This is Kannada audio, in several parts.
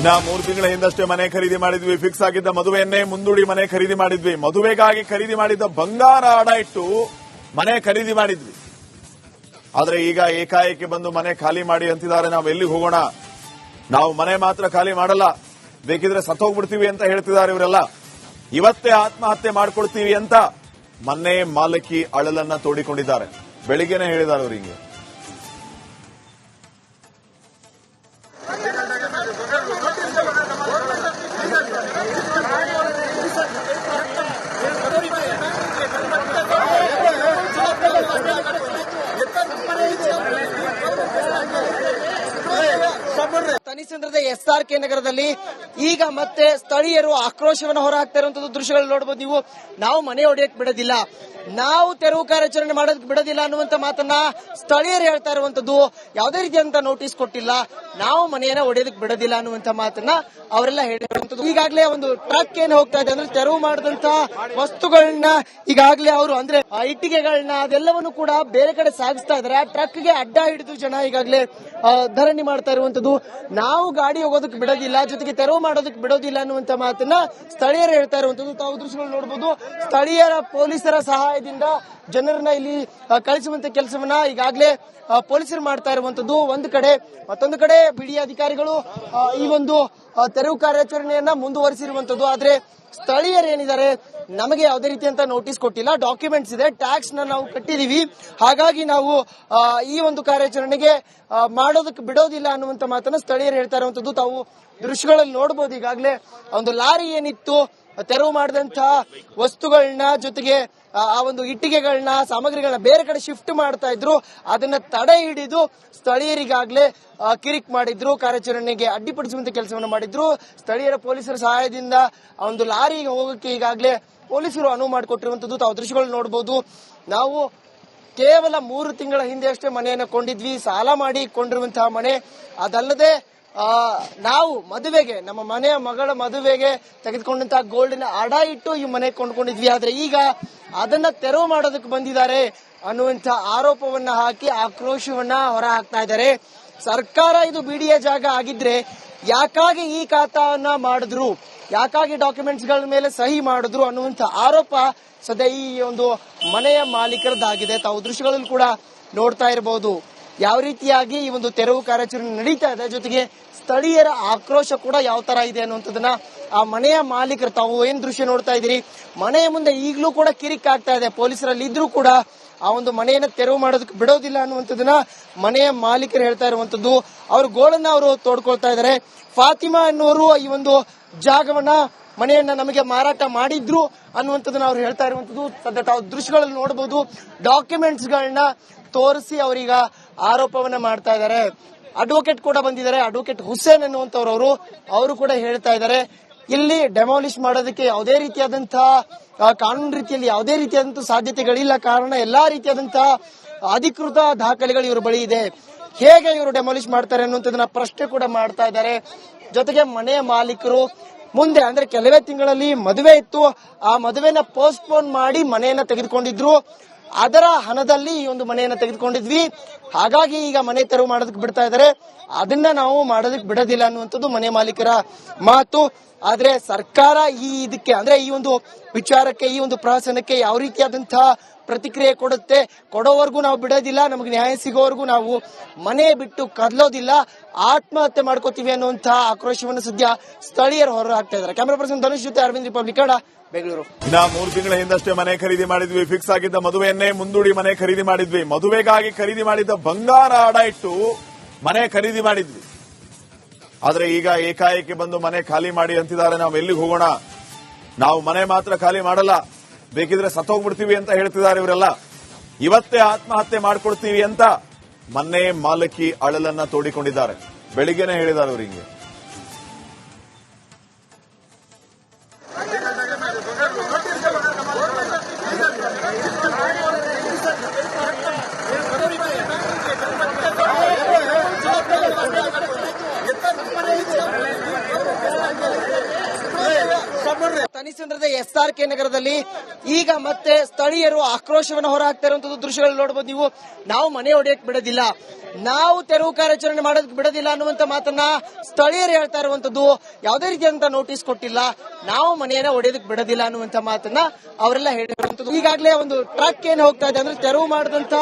ಇನ್ನ 3 ತಿಂಗಳ ಹಿಂದಷ್ಟೇ ಮನೆ ಖರೀದಿ ಮಾಡಿದ್ವಿ. ಫಿಕ್ಸ್ ಆಗಿದ್ದ ಮದುವೆಯನ್ನೇ ಮುಂದೂಡಿ ಮನೆ ಖರೀದಿ ಮಾಡಿದ್ವಿ. ಮದುವೆಗಾಗಿ ಖರೀದಿ ಮಾಡಿದ್ದ ಬಂಗಾರ ಅಡ ಇಟ್ಟು ಮನೆ ಖರೀದಿ ಮಾಡಿದ್ವಿ. ಆದ್ರೆ ಈಗ ಏಕಾಏಕಿ ಬಂದು ಮನೆ ಖಾಲಿ ಮಾಡಿ ಅಂತಿದ್ದಾರೆ. ನಾವು ಎಲ್ಲಿಗೆ ಹೋಗೋಣ, ನಾವು ಮನೆ ಮಾತ್ರ ಖಾಲಿ ಮಾಡಲ್ಲ, ಬೇಕಿದ್ರೆ ಸತ್ತೋಗ್ಬಿಡ್ತೀವಿ ಅಂತ ಹೇಳ್ತಿದ್ದಾರೆ ಇವರೆಲ್ಲ. ಇವತ್ತೇ ಆತ್ಮಹತ್ಯೆ ಮಾಡ್ಕೊಳ್ತೀವಿ ಅಂತ ಮನೆ ಮಾಲಕಿ ಅಳಲನ್ನ ತೋಡಿಕೊಂಡಿದ್ದಾರೆ. ಬೆಳಿಗ್ಗೆನೆ ಹೇಳಿದ್ದಾರೆ ಅವರು ಹಿಂಗೆ. ತನಿಸಂದ್ರದ SRK ನಗರದಲ್ಲಿ ಈಗ ಮತ್ತೆ ಸ್ಥಳೀಯರು ಆಕ್ರೋಶವನ್ನು ಹೊರಹಾಕ್ತಾ ಇರುವಂತದ್ದು ದೃಶ್ಯಗಳು ನೋಡಬಹುದು ನೀವು. ನಾವು ಮನೆ ಹೊಡೆಯಕ್ ಬಿಡೋದಿಲ್ಲ, ನಾವು ತೆರವು ಕಾರ್ಯಾಚರಣೆ ಮಾಡೋದಕ್ಕೆ ಬಿಡೋದಿಲ್ಲ ಅನ್ನುವಂತ ಮಾತನ್ನ ಸ್ಥಳೀಯರು ಹೇಳ್ತಾ ಇರುವಂತದ್ದು. ಯಾವುದೇ ರೀತಿಯಂತ ನೋಟಿಸ್ ಕೊಟ್ಟಿಲ್ಲ, ನಾವು ಮನೆಯನ್ನ ಹೊಡೆಯೋದಕ್ಕೆ ಬಿಡೋದಿಲ್ಲ ಅನ್ನುವಂತ ಮಾತನ್ನ ಅವರೆಲ್ಲ ಹೇಳಿರುವಂತದ್ದು. ಈಗಾಗಲೇ ಒಂದು ಟ್ರಕ್ ಏನ್ ಹೋಗ್ತಾ ಇದೆ ಅಂದ್ರೆ ತೆರವು ಮಾಡಿದಂತ ವಸ್ತುಗಳನ್ನ ಈಗಾಗಲೇ ಅವರು ಅಂದ್ರೆ ಇಟ್ಟಿಗೆಗಳನ್ನ ಅದೆಲ್ಲವನ್ನು ಕೂಡ ಬೇರೆ ಕಡೆ ಸಾಗಿಸ್ತಾ ಇದ್ದಾರೆ. ಆ ಟ್ರಕ್ಗೆ ಅಡ್ಡ ಹಿಡಿದು ಜನ ಈಗಾಗಲೇ ಧರಣಿ ಮಾಡ್ತಾ ಇರುವಂತದ್ದು. ನಾವು ಗಾಡಿ ಹೋಗೋದಕ್ಕೆ ಬಿಡೋದಿಲ್ಲ, ಜೊತೆಗೆ ತೆರವು ಮಾಡೋದಕ್ಕೆ ಬಿಡೋದಿಲ್ಲ ಅನ್ನುವಂತ ಮಾತನ್ನ ಸ್ಥಳೀಯರು ಹೇಳ್ತಾ ಇರುವಂತದ್ದು. ತಾವು ದೃಶ್ಯಗಳು ನೋಡಬಹುದು. ಸ್ಥಳೀಯರ ಪೊಲೀಸರ ಸಹಾಯದಿಂದ ಜನರನ್ನ ಇಲ್ಲಿ ಕಳಿಸುವಂತ ಕೆಲಸವನ್ನ ಈಗಾಗಲೇ ಪೊಲೀಸರು ಮಾಡ್ತಾ ಇರುವಂತದ್ದು ಒಂದು ಕಡೆ. ಮತ್ತೊಂದು ಕಡೆ ಬಿಡಿ ಅಧಿಕಾರಿಗಳು ಈ ಒಂದು ತೆರವು ಕಾರ್ಯಾಚರಣೆಯನ್ನ ಮುಂದುವರಿಸಿರುವಂತದ್ದು. ಆದ್ರೆ ಸ್ಥಳೀಯರು ಏನಿದ್ದಾರೆ, ನಮಗೆ ಯಾವುದೇ ರೀತಿಯಂತ ನೋಟಿಸ್ ಕೊಟ್ಟಿಲ್ಲ, ಡಾಕ್ಯುಮೆಂಟ್ಸ್ ಇದೆ, ಟ್ಯಾಕ್ಸ್ ನಾವು ಕಟ್ಟಿದೀವಿ, ಹಾಗಾಗಿ ನಾವು ಈ ಒಂದು ಕಾರ್ಯಾಚರಣೆಗೆ ಮಾಡೋದಕ್ಕೆ ಬಿಡೋದಿಲ್ಲ ಅನ್ನುವಂತ ಮಾತನ್ನ ಸ್ಥಳೀಯರು ಹೇಳ್ತಾ ಇರುವಂತದ್ದು. ತಾವು ದೃಶ್ಯಗಳಲ್ಲಿ ನೋಡಬಹುದು. ಈಗಾಗಲೇ ಒಂದು ಲಾರಿ ಏನಿತ್ತು ತೆರವು ಮಾಡಿದಂತಹ ವಸ್ತುಗಳನ್ನ ಜೊತೆಗೆ ಆ ಒಂದು ಇಟ್ಟಿಗೆಗಳನ್ನ ಸಾಮಗ್ರಿಗಳನ್ನ ಬೇರೆ ಕಡೆ ಶಿಫ್ಟ್ ಮಾಡ್ತಾ ಇದ್ರು. ಅದನ್ನ ತಡೆ ಹಿಡಿದು ಸ್ಥಳೀಯರಿಗಾಗಲೇ ಕಿರಿಕ್ ಮಾಡಿದ್ರು, ಕಾರ್ಯಾಚರಣೆಗೆ ಅಡ್ಡಿಪಡಿಸುವಂತ ಕೆಲಸವನ್ನು ಮಾಡಿದ್ರು. ಸ್ಥಳೀಯರ ಪೊಲೀಸರ ಸಹಾಯದಿಂದ ಆ ಒಂದು ಲಾರಿಗೆ ಹೋಗಕ್ಕೆ ಈಗಾಗಲೇ ಪೊಲೀಸರು ಅನುವು ಮಾಡಿಕೊಟ್ಟಿರುವಂತದ್ದು ತಾವು ದೃಶ್ಯಗಳು ನೋಡಬಹುದು. ನಾವು ಕೇವಲ 3 ತಿಂಗಳ ಹಿಂದೆ ಅಷ್ಟೇ ಮನೆಯನ್ನು ಕೊಂಡಿದ್ವಿ, ಸಾಲ ಮಾಡಿ ಕೊಂಡಿರುವಂತಹ ಮನೆ. ಅದಲ್ಲದೆ ನಾವು ಮದುವೆಗೆ, ನಮ್ಮ ಮನೆಯ ಮಗಳ ಮದುವೆಗೆ ತೆಗೆದುಕೊಂಡಂತಹ ಗೋಲ್ಡಿನ ಅಡ ಇಟ್ಟು ಈ ಮನೆ ಕೊಂಡ್ಕೊಂಡಿದ್ವಿ. ಆದ್ರೆ ಈಗ ಅದನ್ನ ತೆರವು ಮಾಡೋದಕ್ಕೆ ಬಂದಿದ್ದಾರೆ ಅನ್ನುವಂತ ಆರೋಪವನ್ನ ಹಾಕಿ ಆಕ್ರೋಶವನ್ನ ಹೊರ ಹಾಕ್ತಾ ಇದ್ದಾರೆ. ಸರ್ಕಾರ ಇದು ಬಿಡಿಯ ಜಾಗ ಆಗಿದ್ರೆ ಯಾಕಾಗಿ ಈ ಖಾತಾವನ್ನ ಮಾಡಿದ್ರು, ಯಾಕಾಗಿ ಡಾಕ್ಯುಮೆಂಟ್ಸ್ ಗಳ ಮೇಲೆ ಸಹಿ ಮಾಡಿದ್ರು ಅನ್ನುವಂತ ಆರೋಪ ಸದ್ಯ ಈ ಒಂದು ಮನೆಯ ಮಾಲೀಕರದ್ದಾಗಿದೆ. ತಾವು ದೃಶ್ಯಗಳಲ್ಲಿ ಕೂಡ ನೋಡ್ತಾ ಇರಬಹುದು ಯಾವ ರೀತಿಯಾಗಿ ಈ ಒಂದು ತೆರವು ಕಾರ್ಯಾಚರಣೆ ನಡೀತಾ ಇದೆ. ಜೊತೆಗೆ ಸ್ಥಳೀಯರ ಆಕ್ರೋಶ ಕೂಡ ಯಾವ ತರ ಇದೆ ಅನ್ನುವಂಥದ್ದನ್ನ ಆ ಮನೆಯ ಮಾಲೀಕರು, ತಾವು ಏನ್ ದೃಶ್ಯ ನೋಡ್ತಾ ಇದ್ದೀರಿ, ಮನೆಯ ಮುಂದೆ ಈಗಲೂ ಕೂಡ ಕಿರಿಕ್ ಆಗ್ತಾ ಇದೆ. ಪೊಲೀಸರಲ್ಲಿ ಇದ್ರೂ ಕೂಡ ಆ ಒಂದು ಮನೆಯನ್ನ ತೆರವು ಮಾಡೋದಕ್ಕೆ ಬಿಡೋದಿಲ್ಲ ಅನ್ನುವಂಥದ್ದನ್ನ ಮನೆಯ ಮಾಲೀಕರು ಹೇಳ್ತಾ ಇರುವಂತದ್ದು. ಅವ್ರ ಗೋಳನ್ನ ಅವರು ತೋಡ್ಕೊಳ್ತಾ ಇದ್ದಾರೆ. ಫಾತಿಮಾ ಎನ್ನುವರು ಈ ಒಂದು ಜಾಗವನ್ನ, ಮನೆಯನ್ನ ನಮಗೆ ಮಾರಾಟ ಮಾಡಿದ್ರು ಅನ್ನುವಂಥದ್ದನ್ನ ಅವ್ರು ಹೇಳ್ತಾ ಇರುವಂತದ್ದು. ಸದ್ಯ ತಾವು ದೃಶ್ಯಗಳಲ್ಲಿ ನೋಡಬಹುದು. ಡಾಕ್ಯುಮೆಂಟ್ಸ್ ಗಳನ್ನ ತೋರಿಸಿ ಅವರೀಗ ಆರೋಪವನ್ನ ಮಾಡ್ತಾ ಇದ್ದಾರೆ. ಅಡ್ವೊಕೇಟ್ ಕೂಡ ಬಂದಿದ್ದಾರೆ, ಅಡ್ವೊಕೇಟ್ ಹುಸೇನ್ ಎನ್ನುವಂತವ್ರು, ಅವರು ಕೂಡ ಹೇಳ್ತಾ ಇದ್ದಾರೆ ಇಲ್ಲಿ ಡೆಮಾಲಿಷ್ ಮಾಡೋದಕ್ಕೆ ಯಾವುದೇ ರೀತಿಯಾದಂತಹ ಕಾನೂನು ರೀತಿಯಲ್ಲಿ ಯಾವುದೇ ರೀತಿಯಾದಂತಹ ಸಾಧ್ಯತೆಗಳಿಲ್ಲ. ಕಾರಣ ಎಲ್ಲಾ ರೀತಿಯಾದಂತಹ ಅಧಿಕೃತ ದಾಖಲೆಗಳು ಇವ್ರ ಬಳಿ ಇದೆ. ಹೇಗೆ ಇವರು ಡೆಮಾಲಿಷ್ ಮಾಡ್ತಾರೆ ಅನ್ನುವಂಥದ್ದನ್ನ ಪ್ರಶ್ನೆ ಕೂಡ ಮಾಡ್ತಾ ಇದ್ದಾರೆ. ಜೊತೆಗೆ ಮನೆಯ ಮಾಲೀಕರು ಮುಂದೆ ಅಂದ್ರೆ ಕೆಲವೇ ತಿಂಗಳಲ್ಲಿ ಮದುವೆ ಇತ್ತು, ಆ ಮದುವೆನ ಪೋಸ್ಟ್ಪೋನ್ ಮಾಡಿ ಮನೆಯನ್ನ ತೆಗೆದುಕೊಂಡಿದ್ರು. ಅದರ ಹಣದಲ್ಲಿ ಈ ಒಂದು ಮನೆಯನ್ನ ತೆಗೆದುಕೊಂಡಿದ್ವಿ, ಹಾಗಾಗಿ ಈಗ ಮನೆ ತೆರವು ಮಾಡೋದಕ್ಕೆ ಬಿಡ್ತಾ ಇದ್ದಾರೆ, ಅದನ್ನ ನಾವು ಮಾಡೋದಕ್ಕೆ ಬಿಡೋದಿಲ್ಲ ಅನ್ನುವಂಥದ್ದು ಮನೆ ಮಾಲೀಕರ ಮಾತು. ಆದ್ರೆ ಸರ್ಕಾರ ಇದಕ್ಕೆ ಅಂದ್ರೆ ಈ ಒಂದು ವಿಚಾರಕ್ಕೆ, ಈ ಒಂದು ಪ್ರಹಸನಕ್ಕೆ ಯಾವ ರೀತಿಯಾದಂತಹ ಪ್ರತಿಕ್ರಿಯೆ ಕೊಡುತ್ತೆ, ಕೊಡೋವರೆಗೂ ನಾವು ಬಿಡೋದಿಲ್ಲ, ನಮಗೆ ನ್ಯಾಯ ಸಿಗೋವರೆಗೂ ನಾವು ಮನೆ ಬಿಟ್ಟು ಕದಲೋದಿಲ್ಲ, ಆತ್ಮಹತ್ಯೆ ಮಾಡ್ಕೋತೀವಿ ಅನ್ನುವಂತಹ ಆಕ್ರೋಶವನ್ನು ಸದ್ಯ ಸ್ಥಳೀಯರು ಹೊರ ಹಾಕ್ತಾ ಇದ್ದಾರೆ. ಕ್ಯಾಮರಾ ಪರ್ಸನ್ ಧನುಷ್ ಜೊತೆ ಅರವಿಂದ್, ರಿಪಬ್ಲಿಕ್ ಕನ್ನಡ, ಬೆಂಗಳೂರು. ಇನ್ನ 3 ತಿಂಗಳ ಹಿಂದಷ್ಟೇ ಮನೆ ಖರೀದಿ ಮಾಡಿದ್ವಿ. ಫಿಕ್ಸ್ ಆಗಿದ್ದ ಮದುವೆಯನ್ನೇ ಮುಂದೂಡಿ ಮನೆ ಖರೀದಿ ಮಾಡಿದ್ವಿ. ಮದುವೆಗಾಗಿ ಖರೀದಿ ಮಾಡಿದ್ದ ಬಂಗಾರ ಅಡ ಇಟ್ಟು ಮನೆ ಖರೀದಿ ಮಾಡಿದ್ವಿ. ಆದ್ರೆ ಈಗ ಏಕಾಏಕಿ ಬಂದು ಮನೆ ಖಾಲಿ ಮಾಡಿ ಅಂತಿದ್ದಾರೆ. ನಾವು ಎಲ್ಲಿಗೆ ಹೋಗೋಣ, ನಾವು ಮನೆ ಮಾತ್ರ ಖಾಲಿ ಮಾಡಲ್ಲ, ಬೇಕಿದ್ರೆ ಸತ್ತೋಗ್ಬಿಡ್ತೀವಿ ಅಂತ ಹೇಳ್ತಿದ್ದಾರೆ ಇವರೆಲ್ಲ. ಇವತ್ತೇ ಆತ್ಮಹತ್ಯೆ ಮಾಡ್ಕೊಳ್ತೀವಿ ಅಂತ ಮನೆ ಮಾಲಕಿ ಅಳಲನ್ನ ತೋಡಿಕೊಂಡಿದ್ದಾರೆ. ಬೆಳಿಗ್ಗೆನೆ ಹೇಳಿದ್ದಾರೆ ಅವರು ಹಿಂಗೆ. ತನಿಸಂದ್ರದ SRK ನಗರದಲ್ಲಿ ಈಗ ಮತ್ತೆ ಸ್ಥಳೀಯರು ಆಕ್ರೋಶವನ್ನು ಹೊರ ಹಾಕ್ತಾ ಇರುವಂತದ್ದು ದೃಶ್ಯಗಳು ನೋಡಬಹುದು ನೀವು. ನಾವು ಮನೆ ಹೊಡೆಯಕ್ ಬಿಡೋದಿಲ್ಲ, ನಾವು ತೆರವು ಕಾರ್ಯಾಚರಣೆ ಮಾಡೋದಕ್ಕೆ ಬಿಡೋದಿಲ್ಲ ಅನ್ನುವಂತ ಮಾತನ್ನ ಸ್ಥಳೀಯರು ಹೇಳ್ತಾ ಇರುವಂತದ್ದು. ಯಾವುದೇ ರೀತಿಯಾದಂತ ನೋಟಿಸ್ ಕೊಟ್ಟಿಲ್ಲ, ನಾವು ಮನೆಯನ್ನ ಒಡೆಯೋದಕ್ಕೆ ಬಿಡೋದಿಲ್ಲ ಅನ್ನುವಂತ ಮಾತನ್ನ ಅವರೆಲ್ಲ ಹೇಳಿರುವಂತದ್ದು. ಈಗಾಗಲೇ ಒಂದು ಟ್ರಕ್ ಏನ್ ಹೋಗ್ತಾ ಇದೆ ಅಂದ್ರೆ ತೆರವು ಮಾಡಿದಂತ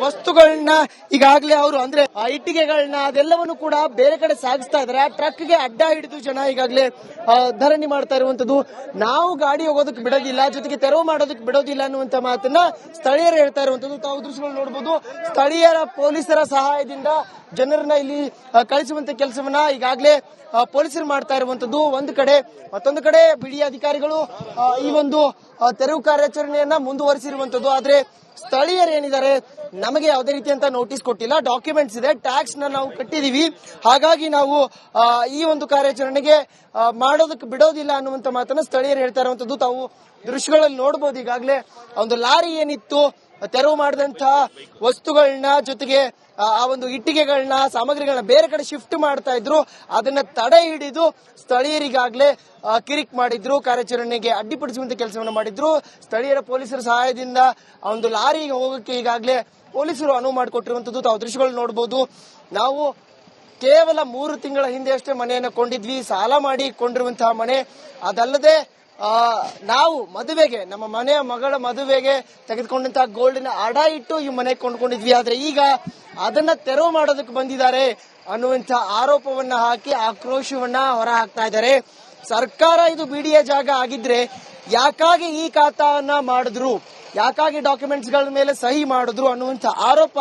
ವಸ್ತುಗಳನ್ನ ಈಗಾಗಲೇ ಅವರು ಅಂದ್ರೆ ಇಟ್ಟಿಗೆಗಳನ್ನ ಅದೆಲ್ಲವನ್ನು ಕೂಡ ಬೇರೆ ಕಡೆ ಸಾಗಿಸ್ತಾ ಇದಾರೆ. ಆ ಟ್ರಕ್ಗೆ ಅಡ್ಡ ಹಿಡಿದು ಜನ ಈಗಾಗಲೇ ಧರಣಿ ಮಾಡ್ತಾ ಇರುವಂತದ್ದು. ನಾವು ಗಾಡಿ ಹೋಗೋದಕ್ಕೆ ಬಿಡೋದಿಲ್ಲ, ಜೊತೆಗೆ ತೆರವು ಮಾಡೋದಕ್ಕೆ ಬಿಡೋದಿಲ್ಲ ಅನ್ನುವಂತ ಮಾತನ್ನ ಸ್ಥಳೀಯರು ಹೇಳ್ತಾ ಇರುವಂತದ್ದು. ತಾವು ದೃಶ್ಯಗಳು ನೋಡಬಹುದು. ಸ್ಥಳೀಯರ ಪೊಲೀಸರ ಸಹಾಯದಿಂದ ಜನರನ್ನ ಇಲ್ಲಿ ಕಳಿಸುವಂತ ಕೆಲಸವನ್ನ ಈಗಾಗಲೇ ಪೊಲೀಸರು ಮಾಡ್ತಾ ಇರುವಂತದ್ದು. ಒಂದು ಕಡೆ, ಮತ್ತೊಂದು ಕಡೆ ಬಿಡಿ ಅಧಿಕಾರಿಗಳು ಈ ಒಂದು ತೆರವು ಕಾರ್ಯಾಚರಣೆಯನ್ನ ಮುಂದುವರಿಸಿರುವಂತದ್ದು. ಆದ್ರೆ ಸ್ಥಳೀಯರು ಏನಿದ್ದಾರೆ, ನಮಗೆ ಯಾವುದೇ ರೀತಿಯಂತ ನೋಟಿಸ್ ಕೊಟ್ಟಿಲ್ಲ, ಡಾಕ್ಯುಮೆಂಟ್ಸ್ ಇದೆ, ಟ್ಯಾಕ್ಸ್ ನಾವು ಕಟ್ಟಿದೀವಿ, ಹಾಗಾಗಿ ನಾವು ಈ ಒಂದು ಕಾರ್ಯಾಚರಣೆಗೆ ಮಾಡೋದಕ್ಕೆ ಬಿಡೋದಿಲ್ಲ ಅನ್ನುವಂತ ಮಾತನ್ನ ಸ್ಥಳೀಯರು ಹೇಳ್ತಾ ಇರುವಂತದ್ದು. ತಾವು ದೃಶ್ಯಗಳಲ್ಲಿ ನೋಡಬಹುದು. ಈಗಾಗಲೇ ಒಂದು ಲಾರಿ ಏನಿತ್ತು ತೆರವು ಮಾಡಿದಂತಹ ವಸ್ತುಗಳನ್ನ ಜೊತೆಗೆ ಆ ಒಂದು ಇಟ್ಟಿಗೆಗಳನ್ನ ಸಾಮಗ್ರಿಗಳನ್ನ ಬೇರೆ ಕಡೆ ಶಿಫ್ಟ್ ಮಾಡ್ತಾ ಇದ್ರು. ಅದನ್ನ ತಡೆ ಹಿಡಿದು ಸ್ಥಳೀಯರಿಗಾಗಲೇ ಕಿರಿಕ್ ಮಾಡಿದ್ರು, ಕಾರ್ಯಾಚರಣೆಗೆ ಅಡ್ಡಿಪಡಿಸುವಂತ ಕೆಲಸವನ್ನ ಮಾಡಿದ್ರು. ಸ್ಥಳೀಯರ ಪೊಲೀಸರ ಸಹಾಯದಿಂದ ಆ ಒಂದು ಲಾರಿಗೆ ಹೋಗಕ್ಕೆ ಈಗಾಗಲೇ ಪೊಲೀಸರು ಅನುವು ಮಾಡಿಕೊಟ್ಟಿರುವಂತದ್ದು ತಾವು ದೃಶ್ಯಗಳು ನೋಡಬಹುದು. ನಾವು ಕೇವಲ 3 ತಿಂಗಳ ಹಿಂದೆ ಅಷ್ಟೇ ಮನೆಯನ್ನ ಕೊಂಡಿದ್ವಿ, ಸಾಲ ಮಾಡಿ ಕೊಂಡಿರುವಂತಹ ಮನೆ. ಅದಲ್ಲದೆ ನಾವು ಮದುವೆಗೆ, ನಮ್ಮ ಮನೆಯ ಮಗಳ ಮದುವೆಗೆ ತೆಗೆದುಕೊಂಡಂತಹ ಗೋಲ್ಡಿನ ಅಡ ಇಟ್ಟು ಈ ಮನೆ ಕೊಂಡ್ಕೊಂಡಿದ್ವಿ. ಆದ್ರೆ ಈಗ ಅದನ್ನ ತೆರವು ಮಾಡೋದಕ್ಕೆ ಬಂದಿದ್ದಾರೆ ಅನ್ನುವಂತ ಆರೋಪವನ್ನ ಹಾಕಿ ಆಕ್ರೋಶವನ್ನ ಹೊರ ಹಾಕ್ತಾ ಇದ್ದಾರೆ. ಸರ್ಕಾರ ಇದು ಬಿಡಿಎ ಜಾಗ ಆಗಿದ್ರೆ ಯಾಕಾಗಿ ಈ ಖಾತಾವನ್ನ ಮಾಡಿದ್ರು, ಯಾಕಾಗಿ ಡಾಕ್ಯುಮೆಂಟ್ಸ್ ಗಳ ಮೇಲೆ ಸಹಿ ಮಾಡಿದ್ರು ಅನ್ನುವಂತ ಆರೋಪ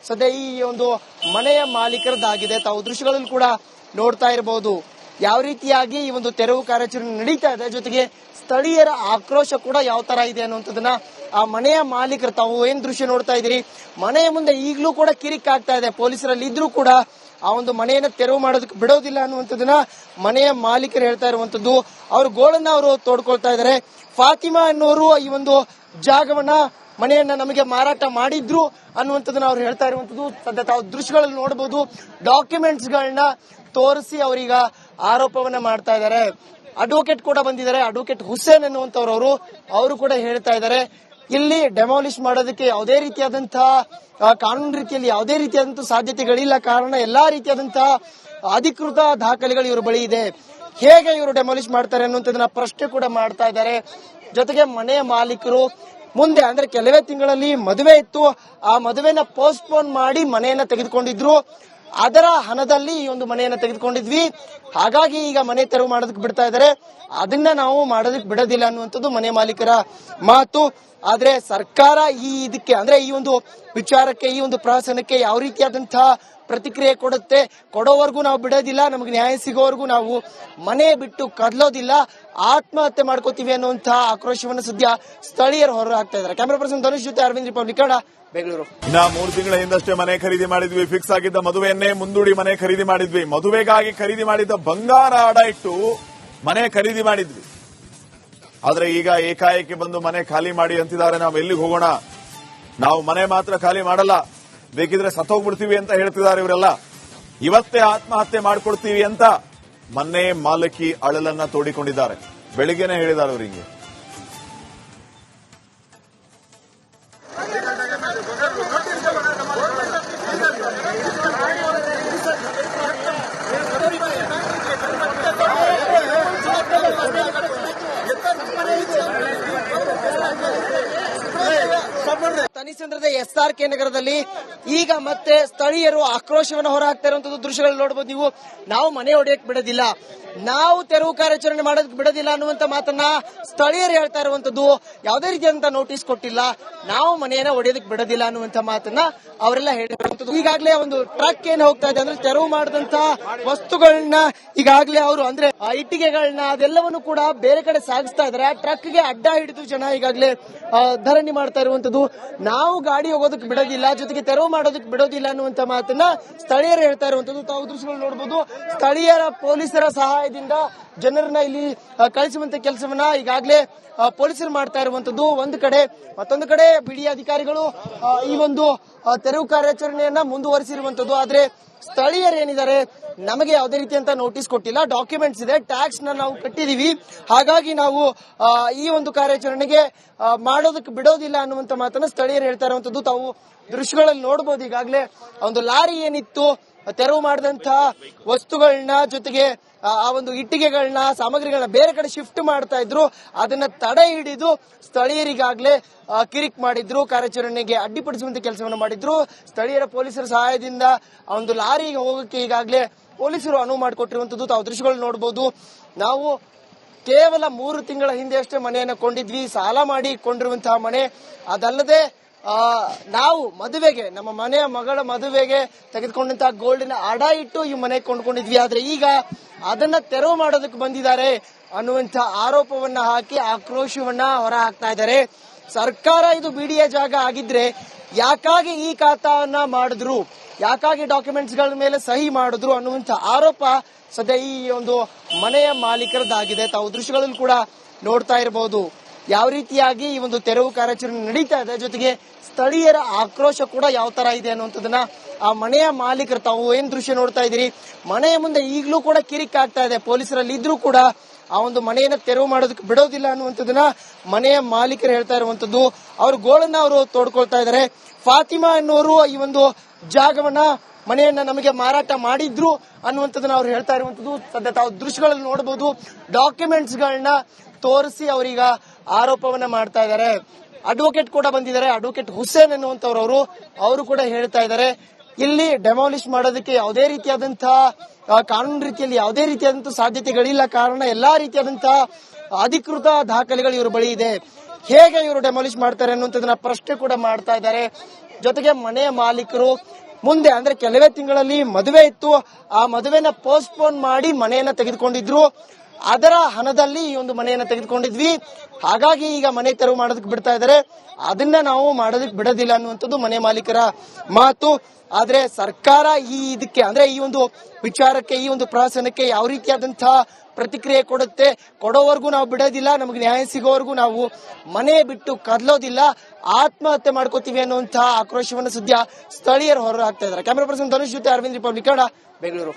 ಸದ್ಯ ಈ ಒಂದು ಮನೆಯ ಮಾಲೀಕರದ್ದಾಗಿದೆ. ತಾವು ದೃಶ್ಯಗಳಲ್ಲಿ ಕೂಡ ನೋಡ್ತಾ ಇರಬಹುದು ಯಾವ ರೀತಿಯಾಗಿ ಈ ಒಂದು ತೆರವು ಕಾರ್ಯಾಚರಣೆ ನಡೀತಾ ಇದೆ. ಜೊತೆಗೆ ಸ್ಥಳೀಯರ ಆಕ್ರೋಶ ಕೂಡ ಯಾವ ತರ ಇದೆ ಅನ್ನುವಂಥದ್ದನ್ನ ಆ ಮನೆಯ ಮಾಲೀಕರು, ತಾವು ಏನ್ ದೃಶ್ಯ ನೋಡ್ತಾ ಇದ್ದೀರಿ, ಮನೆಯ ಮುಂದೆ ಈಗಲೂ ಕೂಡ ಕಿರಿಕ್ ಆಗ್ತಾ ಇದೆ. ಪೊಲೀಸರಲ್ಲಿ ಇದ್ರೂ ಕೂಡ ಆ ಒಂದು ಮನೆಯನ್ನ ತೆರವು ಮಾಡೋದಕ್ಕೆ ಬಿಡೋದಿಲ್ಲ ಅನ್ನುವಂಥದ್ದನ್ನ ಮನೆಯ ಮಾಲೀಕರು ಹೇಳ್ತಾ ಇರುವಂತದ್ದು. ಅವ್ರ ಗೋಳನ್ನ ಅವರು ತೋಡ್ಕೊಳ್ತಾ ಇದ್ದಾರೆ. ಫಾತಿಮಾ ಅನ್ನೋರು ಈ ಒಂದು ಜಾಗವನ್ನ, ಮನೆಯನ್ನ ನಮಗೆ ಮಾರಾಟ ಮಾಡಿದ್ರು ಅನ್ನುವಂಥದ್ದನ್ನ ಅವ್ರು ಹೇಳ್ತಾ ಇರುವಂತದ್ದು. ಸದ್ಯ ತಾವು ದೃಶ್ಯಗಳಲ್ಲಿ ನೋಡಬಹುದು. ಡಾಕ್ಯುಮೆಂಟ್ಸ್ ಗಳನ್ನ ತೋರಿಸಿ ಅವರೀಗ ಆರೋಪವನ್ನ ಮಾಡ್ತಾ ಇದ್ದಾರೆ. ಅಡ್ವೊಕೇಟ್ ಕೂಡ ಬಂದಿದ್ದಾರೆ, ಅಡ್ವೊಕೇಟ್ ಹುಸೇನ್ ಅನ್ನುವಂಥವ್ರು, ಅವರು ಕೂಡ ಹೇಳ್ತಾ ಇದ್ದಾರೆ ಇಲ್ಲಿ ಡೆಮಾಲಿಷ್ ಮಾಡೋದಕ್ಕೆ ಯಾವುದೇ ರೀತಿಯಾದಂತಹ ಕಾನೂನು ರೀತಿಯಲ್ಲಿ ಯಾವುದೇ ರೀತಿಯಾದಂತಹ ಸಾಧ್ಯತೆಗಳಿಲ್ಲ. ಕಾರಣ ಎಲ್ಲಾ ರೀತಿಯಾದಂತಹ ಅಧಿಕೃತ ದಾಖಲೆಗಳು ಇವ್ರ ಬಳಿ ಇದೆ. ಹೇಗೆ ಇವರು ಡೆಮಾಲಿಷ್ ಮಾಡ್ತಾರೆ ಅನ್ನುವಂಥದ್ದನ್ನ ಪ್ರಶ್ನೆ ಕೂಡ ಮಾಡ್ತಾ ಇದ್ದಾರೆ. ಜೊತೆಗೆ ಮನೆಯ ಮಾಲೀಕರು ಮುಂದೆ ಅಂದ್ರೆ ಕೆಲವೇ ತಿಂಗಳಲ್ಲಿ ಮದುವೆ ಇತ್ತು, ಆ ಮದುವೆನ ಪೋಸ್ಟ್ಪೋನ್ ಮಾಡಿ ಮನೆಯನ್ನ ತೆಗೆದುಕೊಂಡಿದ್ರು. ಅದರ ಹಣದಲ್ಲಿ ಈ ಒಂದು ಮನೆಯನ್ನ ತೆಗೆದುಕೊಂಡಿದ್ವಿ, ಹಾಗಾಗಿ ಈಗ ಮನೆ ತೆರವು ಮಾಡೋದಕ್ಕೆ ಬಿಡ್ತಾ ಇದ್ದಾರೆ, ಅದನ್ನ ನಾವು ಮಾಡೋದಕ್ಕೆ ಬಿಡೋದಿಲ್ಲ ಅನ್ನುವಂಥದ್ದು ಮನೆ ಮಾಲೀಕರ ಮಾತು. ಆದ್ರೆ ಸರ್ಕಾರ ಇದಕ್ಕೆ ಅಂದ್ರೆ ಈ ಒಂದು ವಿಚಾರಕ್ಕೆ, ಈ ಒಂದು ಪ್ರಹಸನಕ್ಕೆ ಯಾವ ರೀತಿಯಾದಂತಹ ಪ್ರತಿಕ್ರಿಯೆ ಕೊಡುತ್ತೆ, ಕೊಡೋವರೆಗೂ ನಾವು ಬಿಡೋದಿಲ್ಲ, ನಮಗೆ ನ್ಯಾಯ ಸಿಗೋವರೆಗೂ ನಾವು ಮನೆ ಬಿಟ್ಟು ಕದಲೋದಿಲ್ಲ, ಆತ್ಮಹತ್ಯೆ ಮಾಡ್ಕೋತೀವಿ ಅನ್ನುವಂತಹ ಆಕ್ರೋಶವನ್ನು ಸದ್ಯ ಸ್ಥಳೀಯರು ಹೊರ ಹಾಕ್ತಾ ಇದ್ದಾರೆ. ಕ್ಯಾಮರಾ ಪರ್ಸನ್ ಧನುಷ್ ಜೊತೆ ಅರವಿಂದ್, ರಿಪಬ್ಲಿಕ್ ಕನ್ನಡ, ಬೆಂಗಳೂರು. ಇನ್ನ 3 ತಿಂಗಳ ಹಿಂದಷ್ಟೇ ಮನೆ ಖರೀದಿ ಮಾಡಿದ್ವಿ, ಫಿಕ್ಸ್ ಆಗಿದ್ದ ಮದುವೆಯನ್ನೇ ಮುಂದೂಡಿ ಮನೆ ಖರೀದಿ ಮಾಡಿದ್ವಿ. ಮದುವೆಗಾಗಿ ಖರೀದಿ ಮಾಡಿದ್ದ ಬಂಗಾರ ಅಡ ಇಟ್ಟು ಮನೆ ಖರೀದಿ ಮಾಡಿದ್ವಿ. ಆದ್ರೆ ಈಗ ಏಕಾಏಕಿ ಬಂದು ಮನೆ ಖಾಲಿ ಮಾಡಿ ಅಂತಿದ್ದಾರೆ. ನಾವು ಎಲ್ಲಿಗೆ ಹೋಗೋಣ, ನಾವು ಮನೆ ಮಾತ್ರ ಖಾಲಿ ಮಾಡಲ್ಲ, ಬೇಕಿದ್ರೆ ಸತ್ತೋಗ್ಬಿಡ್ತೀವಿ ಅಂತ ಹೇಳ್ತಿದ್ದಾರೆ ಇವರೆಲ್ಲ. ಇವತ್ತೇ ಆತ್ಮಹತ್ಯೆ ಮಾಡ್ಕೊಡ್ತೀವಿ ಅಂತ ಮನೆ ಮಾಲಕಿ ಅಳಲನ್ನ ತೋಡಿಕೊಂಡಿದ್ದಾರೆ. ಬೆಳಿಗ್ಗೆನೆ ಹೇಳಿದ್ದಾರೆ ಅವರಿಗೆ. ತನಿಸಂದ್ರದ SRK ನಗರದಲ್ಲಿ ಈಗ ಮತ್ತೆ ಸ್ಥಳೀಯರು ಆಕ್ರೋಶವನ್ನು ಹೊರಹಾಕ್ತಾ ಇರುವಂತದ್ದು ದೃಶ್ಯಗಳು ನೋಡಬಹುದು ನೀವು. ನಾವು ಮನೆ ಹೊಡೆಯಕ್ಕೆ ಬಿಡೋದಿಲ್ಲ, ನಾವು ತೆರವು ಕಾರ್ಯಾಚರಣೆ ಮಾಡೋದಕ್ಕೆ ಬಿಡೋದಿಲ್ಲ ಅನ್ನುವಂತ ಮಾತನ್ನ ಸ್ಥಳೀಯರು ಹೇಳ್ತಾ ಇರುವಂತದ್ದು. ಯಾವುದೇ ರೀತಿಯಾದಂತಹ ನೋಟಿಸ್ ಕೊಟ್ಟಿಲ್ಲ, ನಾವು ಮನೆಯನ್ನ ಹೊಡೆಯೋದಕ್ಕೆ ಬಿಡೋದಿಲ್ಲ ಅನ್ನುವಂತ ಮಾತನ್ನ ಅವರೆಲ್ಲ ಹೇಳಿರುವಂತದ್ದು. ಈಗಾಗಲೇ ಒಂದು ಟ್ರಕ್ ಏನ್ ಹೋಗ್ತಾ ಇದೆ ಅಂದ್ರೆ ತೆರವು ಮಾಡಿದಂತಹ ವಸ್ತುಗಳನ್ನ ಈಗಾಗಲೇ ಅವರು ಅಂದ್ರೆ ಇಟ್ಟಿಗೆಗಳನ್ನ ಅದೆಲ್ಲವನ್ನು ಕೂಡ ಬೇರೆ ಕಡೆ ಸಾಗಿಸ್ತಾ ಇದ್ದಾರೆ. ಆ ಟ್ರಕ್ಗೆ ಅಡ್ಡ ಹಿಡಿದು ಜನ ಈಗಾಗಲೇ ಧರಣಿ ಮಾಡ್ತಾ ಇರುವಂತದ್ದು. ನಾವು ಗಾಡಿ ಹೋಗೋದಕ್ಕೆ ಬಿಡೋದಿಲ್ಲ, ಜೊತೆಗೆ ತೆರವು ಮಾಡೋದಕ್ಕೆ ಬಿಡೋದಿಲ್ಲ ಅನ್ನುವಂತ ಮಾತನ್ನ ಸ್ಥಳೀಯರು ಹೇಳ್ತಾ ಇರುವಂತದ್ದು. ತಾವು ದೃಶ್ಯಗಳು ನೋಡಬಹುದು. ಸ್ಥಳೀಯರ ಪೊಲೀಸರ ಸಹಾಯದಿಂದ ಜನರನ್ನ ಇಲ್ಲಿ ಕಳಿಸುವಂತ ಕೆಲಸವನ್ನ ಈಗಾಗಲೇ ಪೊಲೀಸರು ಮಾಡ್ತಾ ಇರುವಂತದ್ದು. ಒಂದು ಕಡೆ, ಮತ್ತೊಂದು ಕಡೆ ಬಿಡಿ ಅಧಿಕಾರಿಗಳು ಈ ಒಂದು ತೆರವು ಕಾರ್ಯಾಚರಣೆಯನ್ನ ಮುಂದುವರಿಸಿರುವಂತದ್ದು. ಆದ್ರೆ ಸ್ಥಳೀಯರು ಏನಿದ್ದಾರೆ, ನಮಗೆ ಯಾವುದೇ ರೀತಿಯಂತ ನೋಟಿಸ್ ಕೊಟ್ಟಿಲ್ಲ, ಡಾಕ್ಯುಮೆಂಟ್ಸ್ ಇದೆ, ಟ್ಯಾಕ್ಸ್ ನಾವು ಕಟ್ಟಿದೀವಿ, ಹಾಗಾಗಿ ನಾವು ಈ ಒಂದು ಕಾರ್ಯಾಚರಣೆಗೆ ಮಾಡೋದಕ್ಕೆ ಬಿಡೋದಿಲ್ಲ ಅನ್ನುವಂತ ಮಾತನ್ನ ಸ್ಥಳೀಯರು ಹೇಳ್ತಾ ಇರುವಂತದ್ದು ತಾವು ದೃಶ್ಯಗಳಲ್ಲಿ ನೋಡಬಹುದು. ಈಗಾಗಲೇ ಒಂದು ಲಾರಿ ಏನಿತ್ತು ತೆರವು ಮಾಡಿದಂತಹ ವಸ್ತುಗಳನ್ನ ಜೊತೆಗೆ ಆ ಒಂದು ಇಟ್ಟಿಗೆಗಳನ್ನ ಸಾಮಗ್ರಿಗಳನ್ನ ಬೇರೆ ಕಡೆ ಶಿಫ್ಟ್ ಮಾಡ್ತಾ ಇದ್ರು, ಅದನ್ನ ತಡೆ ಹಿಡಿದು ಸ್ಥಳೀಯರಿಗಾಗ್ಲೇ ಕಿರಿಕ್ ಮಾಡಿದ್ರು, ಕಾರ್ಯಾಚರಣೆಗೆ ಅಡ್ಡಿಪಡಿಸುವಂತ ಕೆಲಸವನ್ನು ಮಾಡಿದ್ರು. ಸ್ಥಳೀಯರ ಪೊಲೀಸರ ಸಹಾಯದಿಂದ ಆ ಒಂದು ಲಾರಿಗೆ ಹೋಗಕ್ಕೆ ಈಗಾಗಲೇ ಪೊಲೀಸರು ಅನುವು ಮಾಡಿಕೊಟ್ಟಿರುವಂತದ್ದು ತಾವು ದೃಶ್ಯಗಳು ನೋಡಬಹುದು. ನಾವು ಕೇವಲ 3 ತಿಂಗಳ ಹಿಂದೆ ಅಷ್ಟೇ ಮನೆಯನ್ನ ಕೊಂಡಿದ್ವಿ, ಸಾಲ ಮಾಡಿ ಕೊಂಡಿರುವಂತಹ ಮನೆ. ಅದಲ್ಲದೆ ನಾವು ಮದುವೆಗೆ, ನಮ್ಮ ಮನೆಯ ಮಗಳ ಮದುವೆಗೆ ತೆಗೆದುಕೊಂಡಂತಹ ಗೋಲ್ಡಿನ ಅಡ ಇಟ್ಟು ಈ ಮನೆ ಕೊಂಡ್ಕೊಂಡಿದ್ವಿ. ಆದ್ರೆ ಈಗ ಅದನ್ನ ತೆರವು ಮಾಡೋದಕ್ಕೆ ಬಂದಿದ್ದಾರೆ ಅನ್ನುವಂತ ಆರೋಪವನ್ನ ಹಾಕಿ ಆಕ್ರೋಶವನ್ನ ಹೊರ ಹಾಕ್ತಾ ಇದ್ದಾರೆ. ಸರ್ಕಾರ ಇದು ಬಿಡಿಎ ಜಾಗ ಆಗಿದ್ರೆ ಯಾಕಾಗಿ ಈ ಖಾತಾವನ್ನ ಮಾಡಿದ್ರು, ಯಾಕಾಗಿ ಡಾಕ್ಯುಮೆಂಟ್ಸ್ ಗಳ ಮೇಲೆ ಸಹಿ ಮಾಡಿದ್ರು ಅನ್ನುವಂತ ಆರೋಪ ಸದ್ಯ ಈ ಒಂದು ಮನೆಯ ಮಾಲೀಕರದ್ದಾಗಿದೆ. ತಾವು ದೃಶ್ಯಗಳಲ್ಲಿ ಕೂಡ ನೋಡ್ತಾ ಇರಬಹುದು ಯಾವ ರೀತಿಯಾಗಿ ಈ ಒಂದು ತೆರವು ಕಾರ್ಯಾಚರಣೆ ನಡೀತಾ ಇದೆ, ಜೊತೆಗೆ ಸ್ಥಳೀಯರ ಆಕ್ರೋಶ ಕೂಡ ಯಾವ ತರ ಇದೆ ಅನ್ನುವಂಥದ್ದನ್ನ ಆ ಮನೆಯ ಮಾಲೀಕರು, ತಾವು ಏನ್ ದೃಶ್ಯ ನೋಡ್ತಾ ಇದ್ದೀರಿ, ಮನೆಯ ಮುಂದೆ ಈಗಲೂ ಕೂಡ ಕಿರಿಕ್ ಆಗ್ತಾ ಇದೆ. ಪೊಲೀಸರಲ್ಲಿ ಇದ್ರೂ ಕೂಡ ಆ ಒಂದು ಮನೆಯನ್ನ ತೆರವು ಮಾಡೋದಕ್ಕೆ ಬಿಡೋದಿಲ್ಲ ಅನ್ನುವಂಥದ್ದನ್ನ ಮನೆಯ ಮಾಲೀಕರು ಹೇಳ್ತಾ ಇರುವಂತದ್ದು. ಅವ್ರ ಗೋಳನ್ನ ಅವರು ತೋಡ್ಕೊಳ್ತಾ ಇದ್ದಾರೆ. ಫಾತಿಮಾ ಎನ್ನುವರು ಈ ಒಂದು ಜಾಗವನ್ನ, ಮನೆಯನ್ನ ನಮಗೆ ಮಾರಾಟ ಮಾಡಿದ್ರು ಅನ್ನುವಂಥದ್ದನ್ನ ಅವ್ರು ಹೇಳ್ತಾ ಇರುವಂತದ್ದು. ಸದ್ಯ ತಾವು ದೃಶ್ಯಗಳಲ್ಲಿ ನೋಡಬಹುದು, ಡಾಕ್ಯುಮೆಂಟ್ಸ್ ಗಳನ್ನ ತೋರಿಸಿ ಅವರೀಗ ಆರೋಪವನ್ನ ಮಾಡ್ತಾ ಇದ್ದಾರೆ. ಅಡ್ವೊಕೇಟ್ ಕೂಡ ಬಂದಿದ್ದಾರೆ, ಅಡ್ವೊಕೇಟ್ ಹುಸೇನ್ ಎನ್ನುವಂತವ್ರು, ಅವರು ಕೂಡ ಹೇಳ್ತಾ ಇದ್ದಾರೆ ಇಲ್ಲಿ ಡೆಮಾಲಿಷ್ ಮಾಡೋದಕ್ಕೆ ಯಾವುದೇ ರೀತಿಯಾದಂತಹ ಕಾನೂನು ರೀತಿಯಲ್ಲಿ ಯಾವುದೇ ರೀತಿಯಾದಂತಹ ಸಾಧ್ಯತೆಗಳಿಲ್ಲ. ಕಾರಣ ಎಲ್ಲಾ ರೀತಿಯಾದಂತಹ ಅಧಿಕೃತ ದಾಖಲೆಗಳು ಇವ್ರ ಬಳಿ ಇದೆ. ಹೇಗೆ ಇವರು ಡೆಮಾಲಿಷ್ ಮಾಡ್ತಾರೆ ಅನ್ನುವಂಥದ್ದನ್ನ ಪ್ರಶ್ನೆ ಕೂಡ ಮಾಡ್ತಾ ಇದ್ದಾರೆ. ಜೊತೆಗೆ ಮನೆಯ ಮಾಲೀಕರು ಮುಂದೆ, ಅಂದ್ರೆ ಕೆಲವೇ ತಿಂಗಳಲ್ಲಿ ಮದುವೆ ಇತ್ತು, ಆ ಮದುವೆನ ಪೋಸ್ಟ್ಪೋನ್ ಮಾಡಿ ಮನೆಯನ್ನ ತೆಗೆದುಕೊಂಡಿದ್ರು. ಅದರ ಹಣದಲ್ಲಿ ಈ ಒಂದು ಮನೆಯನ್ನ ತೆಗೆದುಕೊಂಡಿದ್ವಿ, ಹಾಗಾಗಿ ಈಗ ಮನೆ ತೆರವು ಮಾಡೋದಕ್ಕೆ ಬಿಡ್ತಾ ಇದ್ದಾರೆ, ಅದನ್ನ ನಾವು ಮಾಡೋದಕ್ಕೆ ಬಿಡೋದಿಲ್ಲ ಅನ್ನುವಂಥದ್ದು ಮನೆ ಮಾಲೀಕರ ಮಾತು. ಆದ್ರೆ ಸರ್ಕಾರ ಇದಕ್ಕೆ, ಅಂದ್ರೆ ಈ ಒಂದು ವಿಚಾರಕ್ಕೆ, ಈ ಒಂದು ಪ್ರಹಸನಕ್ಕೆ ಯಾವ ರೀತಿಯಾದಂತಹ ಪ್ರತಿಕ್ರಿಯೆ ಕೊಡೋವರೆಗೂ ನಾವು ಬಿಡೋದಿಲ್ಲ, ನಮಗೆ ನ್ಯಾಯ ಸಿಗೋವರೆಗೂ ನಾವು ಮನೆ ಬಿಟ್ಟು ಕದಲೋದಿಲ್ಲ, ಆತ್ಮಹತ್ಯೆ ಮಾಡ್ಕೋತೀವಿ ಅನ್ನುವಂತಹ ಆಕ್ರೋಶವನ್ನು ಸದ್ಯ ಸ್ಥಳೀಯರು ಹೊರ ಹಾಕ್ತಾ ಇದ್ದಾರೆ. ಕ್ಯಾಮೆರಾ ಪರ್ಸನ್ ಧನುಷ್ ಜೊತೆ ಅರವಿಂದ್, ರಿಪಬ್ಲಿಕ್ ಕನ್ನಡ, ಬೆಂಗಳೂರು.